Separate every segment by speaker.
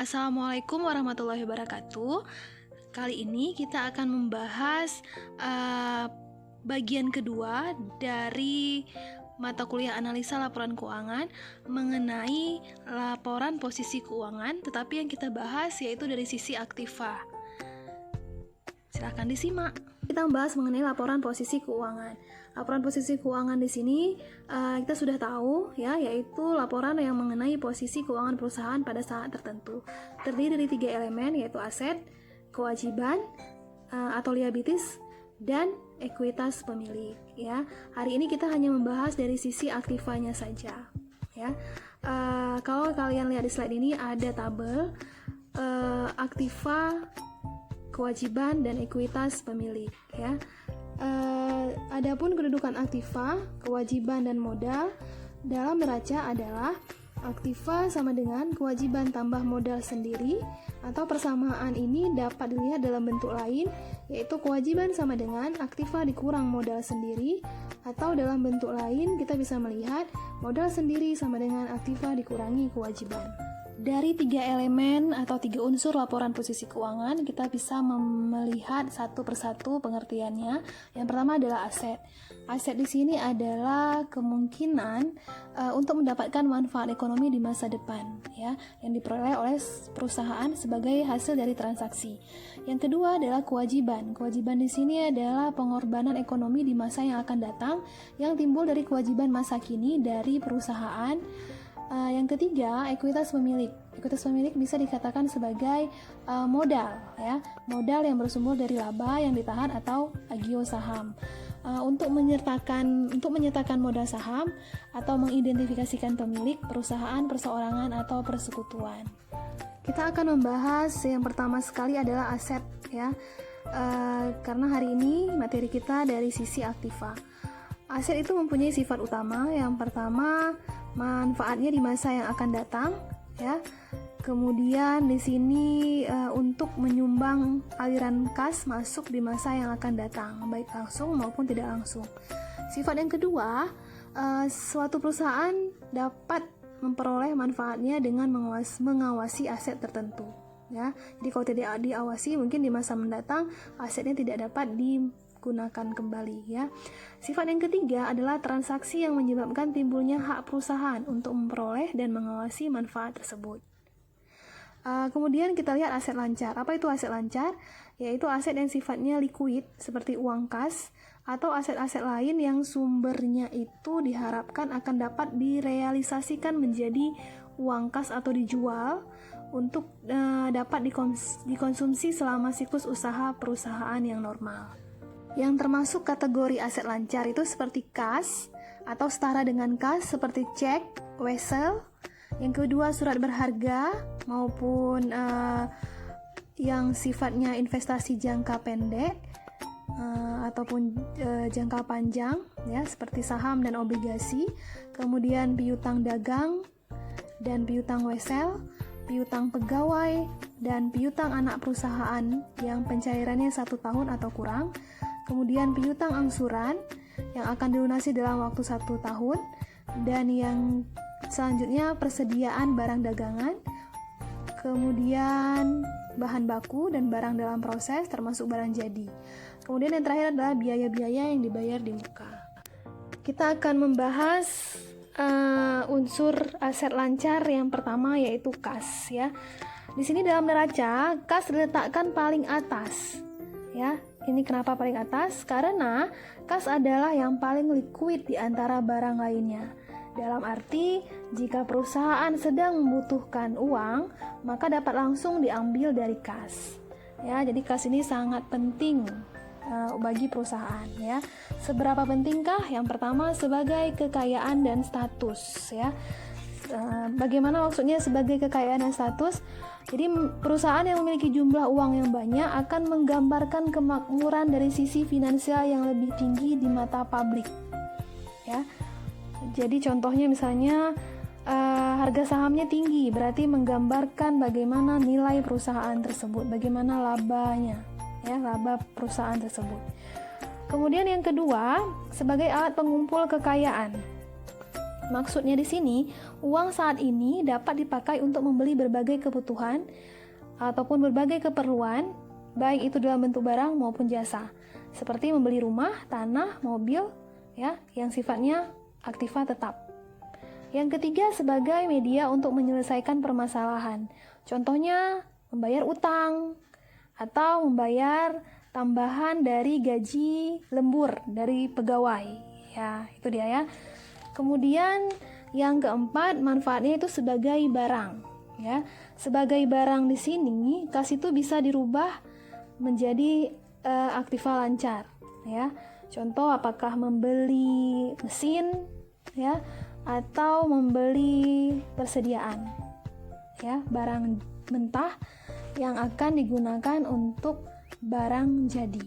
Speaker 1: Assalamualaikum warahmatullahi wabarakatuh. Kali ini kita akan membahas bagian kedua dari mata kuliah analisa laporan keuangan mengenai laporan posisi keuangan, tetapi yang kita bahas yaitu dari sisi aktiva. Silahkan disimak. Kita membahas mengenai laporan posisi keuangan. Laporan posisi keuangan di sini kita sudah tahu ya, yaitu laporan yang mengenai posisi keuangan perusahaan pada saat tertentu. Terdiri dari 3 elemen, yaitu aset, kewajiban atau liabilities, dan ekuitas pemilik. Ya, hari ini kita hanya membahas dari sisi aktivanya saja. Ya, kalau kalian lihat di slide ini ada tabel aktiva, kewajiban dan ekuitas pemilik. Ya. Adapun kedudukan aktiva, kewajiban dan modal dalam neraca adalah aktiva sama dengan kewajiban tambah modal sendiri, atau persamaan ini dapat dilihat dalam bentuk lain, yaitu kewajiban sama dengan aktiva dikurang modal sendiri, atau dalam bentuk lain kita bisa melihat modal sendiri sama dengan aktiva dikurangi kewajiban. Dari 3 elemen atau 3 unsur laporan posisi keuangan, kita bisa melihat satu persatu pengertiannya. Yang pertama adalah aset. Aset di sini adalah kemungkinan untuk mendapatkan manfaat ekonomi di masa depan, ya, yang diperoleh oleh perusahaan sebagai hasil dari transaksi. Yang kedua adalah kewajiban. Kewajiban di sini adalah pengorbanan ekonomi di masa yang akan datang yang timbul dari kewajiban masa kini dari perusahaan. Yang ketiga, ekuitas pemilik. Ekuitas pemilik bisa dikatakan sebagai modal, ya, modal yang bersumber dari laba yang ditahan atau agio saham. Untuk menyertakan modal saham atau mengidentifikasikan pemilik perusahaan, perseorangan atau persekutuan. Kita akan membahas yang pertama sekali adalah aset, ya, karena hari ini materi kita dari sisi aktiva. Aset itu mempunyai sifat utama. Yang pertama, manfaatnya di masa yang akan datang, ya. Kemudian di sini untuk menyumbang aliran kas masuk di masa yang akan datang, baik langsung maupun tidak langsung. Sifat yang kedua, suatu perusahaan dapat memperoleh manfaatnya dengan mengawasi aset tertentu, ya. Jadi kalau tidak diawasi, mungkin di masa mendatang asetnya tidak dapat digunakan kembali, ya. Sifat yang ketiga adalah transaksi yang menyebabkan timbulnya hak perusahaan untuk memperoleh dan mengawasi manfaat tersebut. Kemudian kita lihat aset lancar. Apa itu aset lancar? Yaitu aset yang sifatnya liquid seperti uang kas atau aset-aset lain yang sumbernya itu diharapkan akan dapat direalisasikan menjadi uang kas atau dijual untuk dapat dikonsumsi selama siklus usaha perusahaan yang normal. Yang termasuk kategori aset lancar itu seperti kas atau setara dengan kas seperti cek, wesel. Yang kedua, surat berharga maupun yang sifatnya investasi jangka pendek ataupun jangka panjang, ya, seperti saham dan obligasi. Kemudian piutang dagang dan piutang wesel, piutang pegawai dan piutang anak perusahaan yang pencairannya 1 tahun atau kurang. Kemudian piutang angsuran yang akan dilunasi dalam waktu 1 tahun, dan yang selanjutnya persediaan barang dagangan, kemudian bahan baku dan barang dalam proses termasuk barang jadi. Kemudian yang terakhir adalah biaya-biaya yang dibayar di muka. Kita akan membahas unsur aset lancar yang pertama, yaitu kas, ya. Di sini dalam neraca kas diletakkan paling atas, ya. Ini kenapa paling atas? Karena kas adalah yang paling liquid di antara barang lainnya. Dalam arti, jika perusahaan sedang membutuhkan uang, maka dapat langsung diambil dari kas. Ya, jadi kas ini sangat penting bagi perusahaan, ya. Seberapa pentingkah? Yang pertama, sebagai kekayaan dan status, ya. Bagaimana maksudnya sebagai kekayaan dan status? Jadi perusahaan yang memiliki jumlah uang yang banyak akan menggambarkan kemakmuran dari sisi finansial yang lebih tinggi di mata publik, ya. Jadi contohnya misalnya harga sahamnya tinggi, berarti menggambarkan bagaimana nilai perusahaan tersebut, bagaimana labanya, ya, laba perusahaan tersebut. Kemudian yang kedua, sebagai alat pengumpul kekayaan. Maksudnya di sini, uang saat ini dapat dipakai untuk membeli berbagai kebutuhan ataupun berbagai keperluan, baik itu dalam bentuk barang maupun jasa, seperti membeli rumah, tanah, mobil, ya, yang sifatnya aktiva tetap. Yang ketiga, sebagai media untuk menyelesaikan permasalahan. Contohnya, membayar utang atau membayar tambahan dari gaji lembur dari pegawai. Ya, itu dia ya. Kemudian yang keempat, manfaatnya itu sebagai barang, ya. Sebagai barang di sini, kas itu bisa dirubah menjadi aktiva lancar, ya. Contoh, apakah membeli mesin, ya, atau membeli persediaan, ya, barang mentah yang akan digunakan untuk barang jadi.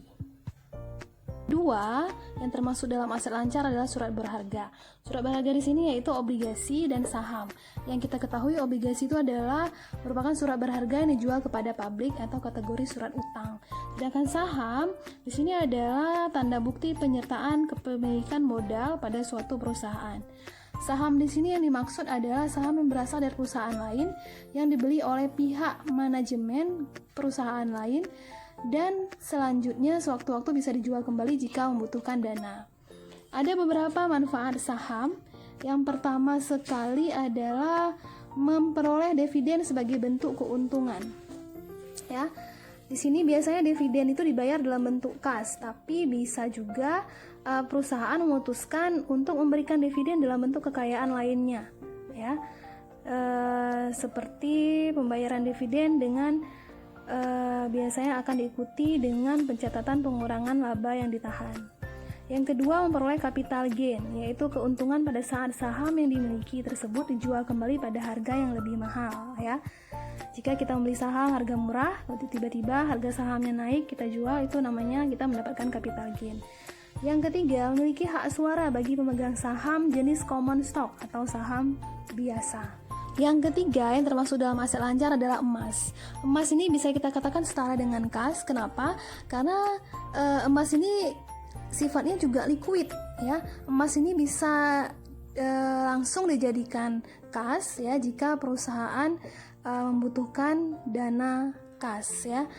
Speaker 1: Dua, yang termasuk dalam aset lancar adalah surat berharga. Surat berharga di sini yaitu obligasi dan saham. Yang kita ketahui, obligasi itu adalah merupakan surat berharga yang dijual kepada publik atau kategori surat utang. Sedangkan saham di sini adalah tanda bukti penyertaan kepemilikan modal pada suatu perusahaan. Saham di sini yang dimaksud adalah saham yang berasal dari perusahaan lain yang dibeli oleh pihak manajemen perusahaan lain, dan selanjutnya sewaktu-waktu bisa dijual kembali jika membutuhkan dana. Ada beberapa manfaat saham. Yang pertama sekali adalah memperoleh dividen sebagai bentuk keuntungan. Ya, di sini biasanya dividen itu dibayar dalam bentuk kas, tapi bisa juga perusahaan memutuskan untuk memberikan dividen dalam bentuk kekayaan lainnya. Ya, seperti pembayaran dividen dengan biasanya akan diikuti dengan pencatatan pengurangan laba yang ditahan. Yang kedua, memperoleh capital gain, yaitu keuntungan pada saat saham yang dimiliki tersebut dijual kembali pada harga yang lebih mahal, ya. Jika kita membeli saham harga murah, lalu tiba-tiba harga sahamnya naik, kita jual, itu namanya kita mendapatkan capital gain. Yang ketiga, memiliki hak suara bagi pemegang saham jenis common stock atau saham biasa. Yang ketiga, yang termasuk dalam aset lancar adalah emas. Emas ini bisa kita katakan setara dengan kas. Kenapa? Karena emas ini sifatnya juga liquid, ya. Emas ini bisa langsung dijadikan kas, ya, jika perusahaan membutuhkan dana kas, ya.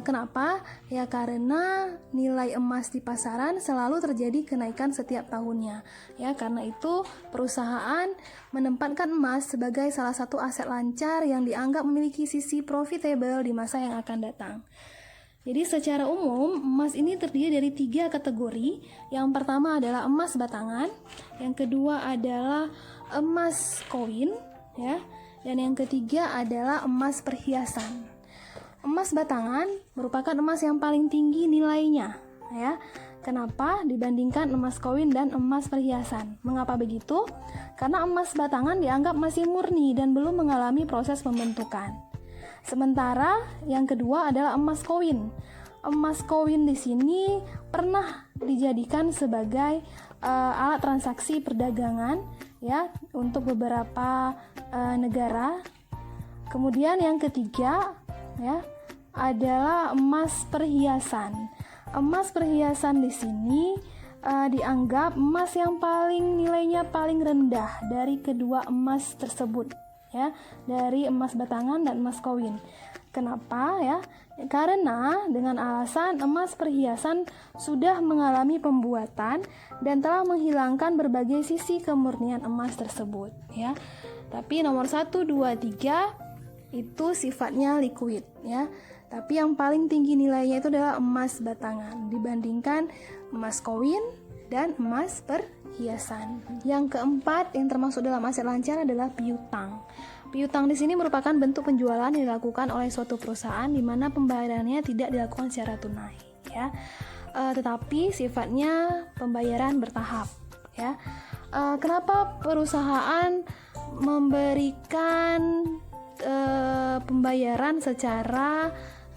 Speaker 1: Kenapa? Ya karena nilai emas di pasaran selalu terjadi kenaikan setiap tahunnya. Ya, karena itu perusahaan menempatkan emas sebagai salah satu aset lancar yang dianggap memiliki sisi profitable di masa yang akan datang. Jadi secara umum emas ini terdiri dari 3 kategori. Yang pertama adalah emas batangan, yang kedua adalah emas koin, ya, dan yang ketiga adalah emas perhiasan. Emas batangan merupakan emas yang paling tinggi nilainya, ya. Kenapa dibandingkan emas koin dan emas perhiasan? Mengapa begitu? Karena emas batangan dianggap masih murni dan belum mengalami proses pembentukan. Sementara yang kedua adalah emas koin. Emas koin di sini pernah dijadikan sebagai alat transaksi perdagangan, ya, untuk beberapa negara. Kemudian yang ketiga, ya, adalah emas perhiasan. Emas perhiasan di sini dianggap emas yang paling nilainya paling rendah dari kedua emas tersebut, ya, dari emas batangan dan emas koin. Kenapa, ya? Karena dengan alasan emas perhiasan sudah mengalami pembuatan dan telah menghilangkan berbagai sisi kemurnian emas tersebut, ya. Tapi nomor 1, 2, 3 itu sifatnya liquid, ya. Tapi yang paling tinggi nilainya itu adalah emas batangan dibandingkan emas koin dan emas perhiasan. Yang keempat yang termasuk dalam aset lancar adalah piutang. Piutang di sini merupakan bentuk penjualan yang dilakukan oleh suatu perusahaan di mana pembayarannya tidak dilakukan secara tunai, ya. Tetapi sifatnya pembayaran bertahap, ya. Kenapa perusahaan memberikan pembayaran secara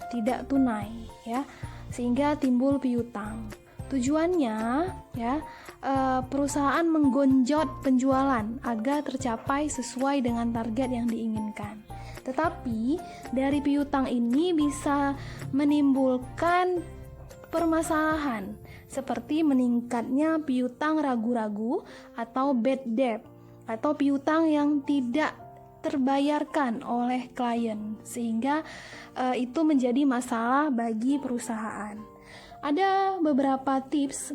Speaker 1: tidak tunai, ya, sehingga timbul piutang? Tujuannya, ya, perusahaan menggenjot penjualan agar tercapai sesuai dengan target yang diinginkan. Tetapi dari piutang ini bisa menimbulkan permasalahan seperti meningkatnya piutang ragu-ragu atau bad debt, atau piutang yang tidak terbayarkan oleh klien, sehingga itu menjadi masalah bagi perusahaan. Ada beberapa tips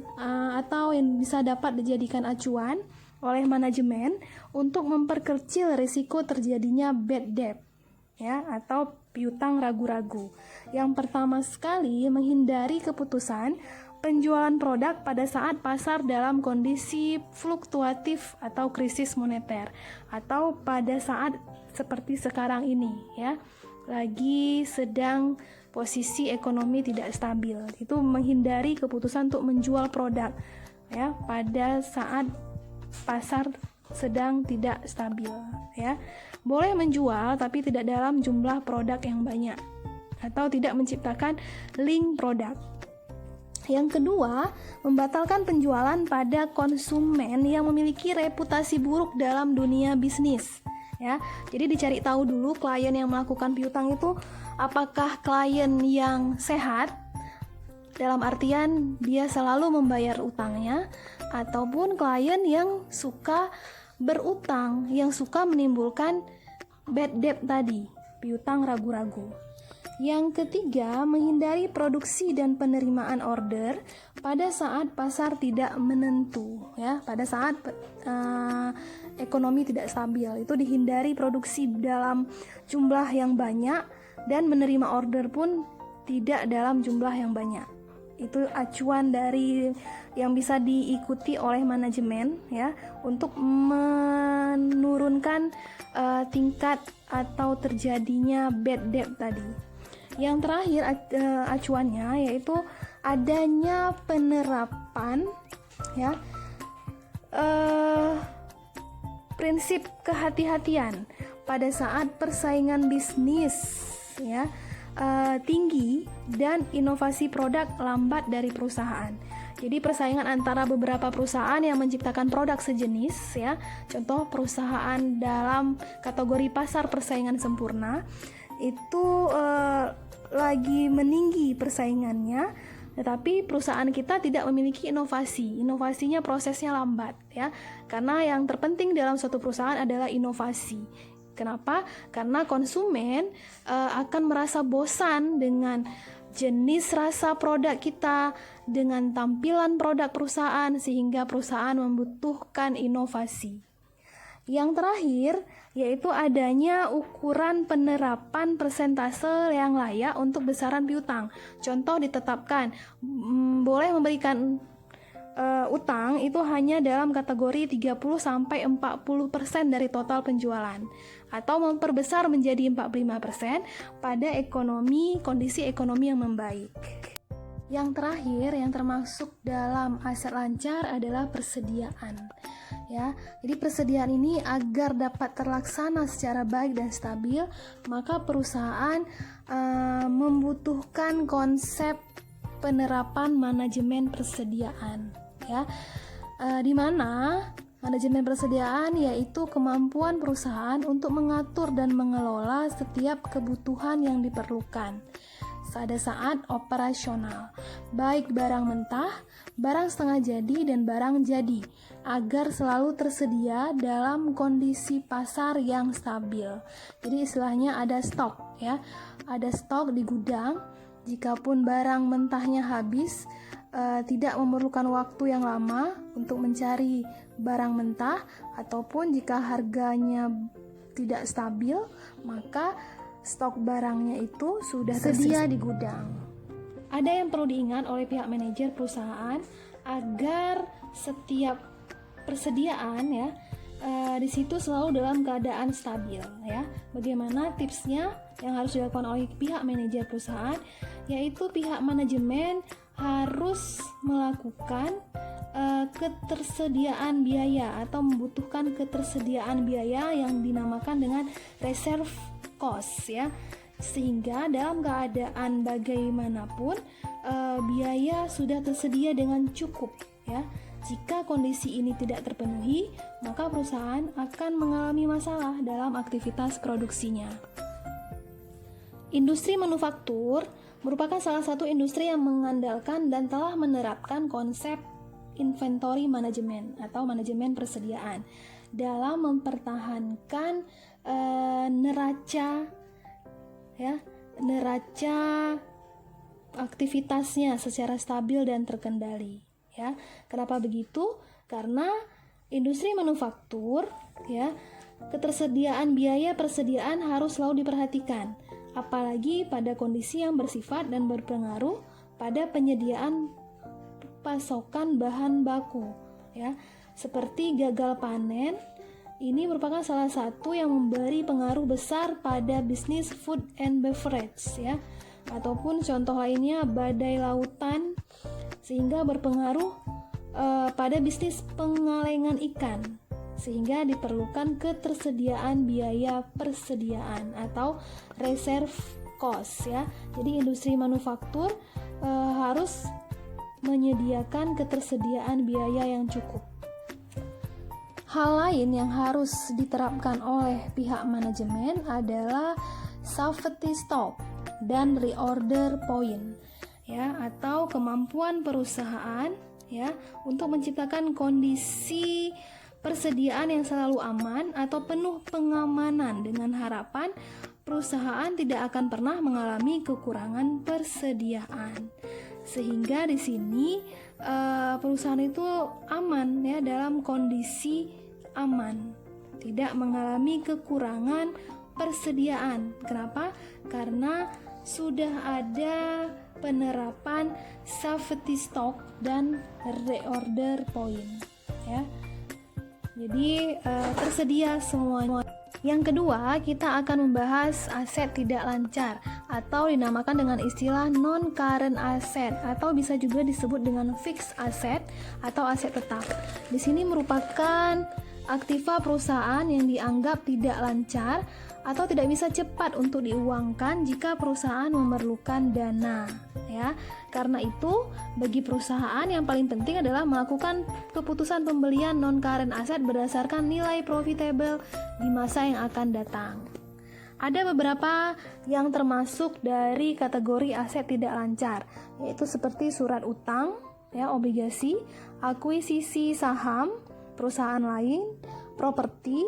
Speaker 1: atau yang bisa dapat dijadikan acuan oleh manajemen untuk memperkecil risiko terjadinya bad debt, ya, atau piutang ragu-ragu. Yang pertama sekali, menghindari keputusan penjualan produk pada saat pasar dalam kondisi fluktuatif atau krisis moneter, atau pada saat seperti sekarang ini, ya, lagi sedang posisi ekonomi tidak stabil. Itu menghindari keputusan untuk menjual produk, ya, pada saat pasar sedang tidak stabil, ya. Boleh menjual tapi tidak dalam jumlah produk yang banyak, atau tidak menciptakan link produk. Yang kedua, membatalkan penjualan pada konsumen yang memiliki reputasi buruk dalam dunia bisnis, ya. Jadi dicari tahu dulu klien yang melakukan piutang itu apakah klien yang sehat, dalam artian dia selalu membayar utangnya, ataupun klien yang suka berutang, yang suka menimbulkan bad debt tadi, piutang ragu-ragu. Yang ketiga, menghindari produksi dan penerimaan order pada saat pasar tidak menentu, ya, pada saat ekonomi tidak stabil. Itu dihindari produksi dalam jumlah yang banyak dan menerima order pun tidak dalam jumlah yang banyak. Itu acuan dari yang bisa diikuti oleh manajemen, ya, untuk menurunkan tingkat atau terjadinya bad debt tadi. Yang terakhir acuannya yaitu adanya penerapan, ya, prinsip kehati-hatian pada saat persaingan bisnis, ya, tinggi dan inovasi produk lambat dari perusahaan. Jadi persaingan antara beberapa perusahaan yang menciptakan produk sejenis, ya, contoh perusahaan dalam kategori pasar persaingan sempurna itu lagi meninggi persaingannya, tetapi perusahaan kita tidak memiliki inovasinya prosesnya lambat, ya, karena yang terpenting dalam suatu perusahaan adalah inovasi. Kenapa? Karena konsumen akan merasa bosan dengan jenis rasa produk kita, dengan tampilan produk perusahaan, sehingga perusahaan membutuhkan inovasi. Yang terakhir yaitu adanya ukuran penerapan persentase yang layak untuk besaran piutang. Contoh ditetapkan boleh memberikan utang itu hanya dalam kategori 30-40% dari total penjualan, atau memperbesar menjadi 45% pada kondisi ekonomi yang membaik. Yang terakhir yang termasuk dalam aset lancar adalah persediaan, ya. Jadi persediaan ini agar dapat terlaksana secara baik dan stabil, maka perusahaan membutuhkan konsep penerapan manajemen persediaan, ya, di mana manajemen persediaan yaitu kemampuan perusahaan untuk mengatur dan mengelola setiap kebutuhan yang diperlukan pada saat operasional, baik barang mentah, barang setengah jadi, dan barang jadi, agar selalu tersedia dalam kondisi pasar yang stabil. Jadi istilahnya ada stok, ya, ada stok di gudang. Jikapun barang mentahnya habis, tidak memerlukan waktu yang lama untuk mencari barang mentah, ataupun jika harganya tidak stabil, maka stok barangnya itu sudah tersedia di gudang. Ada yang perlu diingat oleh pihak manajer perusahaan agar setiap persediaan, ya, di situ selalu dalam keadaan stabil, ya. Bagaimana tipsnya yang harus dilakukan oleh pihak manajer perusahaan? Yaitu pihak manajemen harus melakukan ketersediaan biaya atau membutuhkan ketersediaan biaya yang dinamakan dengan reserve cost, ya, sehingga dalam keadaan bagaimanapun biaya sudah tersedia dengan cukup, ya. Jika kondisi ini tidak terpenuhi, maka perusahaan akan mengalami masalah dalam aktivitas produksinya. Industri manufaktur merupakan salah satu industri yang mengandalkan dan telah menerapkan konsep inventory management atau manajemen persediaan, dalam mempertahankan neraca aktivitasnya secara stabil dan terkendali. Ya, kenapa begitu? Karena industri manufaktur, ya, ketersediaan biaya persediaan harus selalu diperhatikan, apalagi pada kondisi yang bersifat dan berpengaruh pada penyediaan pasokan bahan baku, ya, seperti gagal panen. Ini merupakan salah satu yang memberi pengaruh besar pada bisnis food and beverage, ya, ataupun contoh lainnya badai lautan, sehingga berpengaruh pada bisnis pengalengan ikan, sehingga diperlukan ketersediaan biaya persediaan atau reserve cost, ya. Jadi industri manufaktur harus menyediakan ketersediaan biaya yang cukup. Hal lain yang harus diterapkan oleh pihak manajemen adalah safety stock dan reorder point, ya, atau kemampuan perusahaan, ya, untuk menciptakan kondisi persediaan yang selalu aman atau penuh pengamanan dengan harapan perusahaan tidak akan pernah mengalami kekurangan persediaan. Sehingga di sini perusahaan itu aman, ya, dalam kondisi aman, tidak mengalami kekurangan persediaan. Kenapa? Karena sudah ada penerapan safety stock dan reorder point, ya. Jadi tersedia semua. Yang kedua, kita akan membahas aset tidak lancar atau dinamakan dengan istilah non-current asset atau bisa juga disebut dengan fixed asset atau aset tetap. Di sini merupakan aktiva perusahaan yang dianggap tidak lancar atau tidak bisa cepat untuk diuangkan jika perusahaan memerlukan dana, ya. Karena itu, bagi perusahaan yang paling penting adalah melakukan keputusan pembelian non-current asset berdasarkan nilai profitable di masa yang akan datang. Ada beberapa yang termasuk dari kategori aset tidak lancar, yaitu seperti surat utang, ya, obligasi, akuisisi saham perusahaan lain, properti,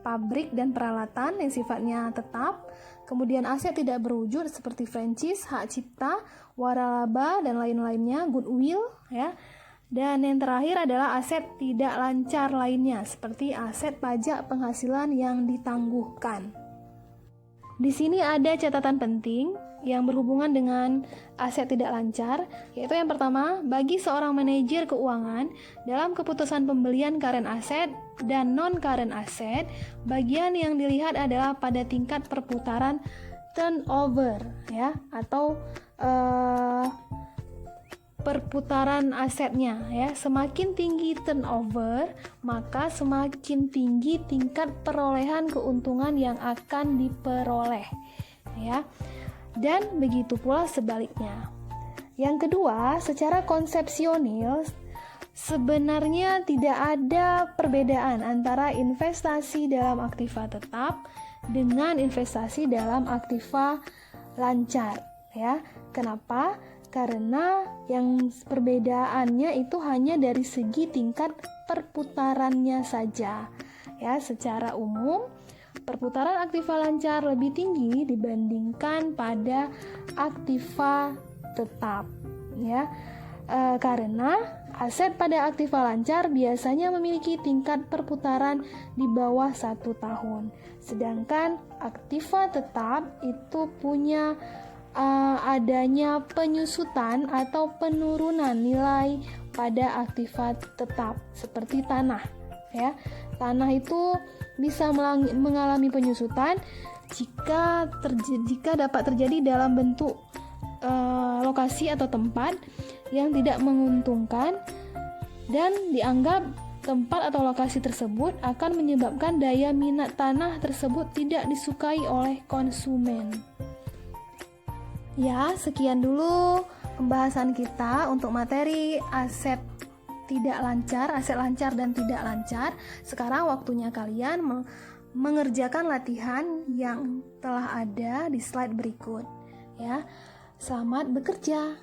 Speaker 1: pabrik dan peralatan yang sifatnya tetap, kemudian aset tidak berwujud seperti franchise, hak cipta, waralaba dan lain-lainnya, goodwill, ya. Dan yang terakhir adalah aset tidak lancar lainnya seperti aset pajak penghasilan yang ditangguhkan. Di sini ada catatan penting yang berhubungan dengan aset tidak lancar, yaitu yang pertama, bagi seorang manajer keuangan dalam keputusan pembelian current asset dan non-current asset, bagian yang dilihat adalah pada tingkat perputaran turnover, ya, atau perputaran asetnya, ya. Semakin tinggi turnover, maka semakin tinggi tingkat perolehan keuntungan yang akan diperoleh, ya. Dan begitu pula sebaliknya. Yang kedua, secara konsepsional sebenarnya tidak ada perbedaan antara investasi dalam aktiva tetap dengan investasi dalam aktiva lancar, ya. Kenapa? Karena yang perbedaannya itu hanya dari segi tingkat perputarannya saja, ya. Secara umum, perputaran aktiva lancar lebih tinggi dibandingkan pada aktiva tetap, ya. Karena aset pada aktiva lancar biasanya memiliki tingkat perputaran di bawah 1 tahun, sedangkan aktiva tetap itu punya adanya penyusutan atau penurunan nilai pada aktiva tetap seperti tanah, ya. Tanah itu bisa mengalami penyusutan jika dapat terjadi dalam bentuk lokasi atau tempat yang tidak menguntungkan dan dianggap tempat atau lokasi tersebut akan menyebabkan daya minat tanah tersebut tidak disukai oleh konsumen. Ya, sekian dulu pembahasan kita untuk materi aset tidak lancar, aset lancar dan tidak lancar. Sekarang waktunya kalian mengerjakan latihan yang telah ada di slide berikut, ya. Selamat bekerja.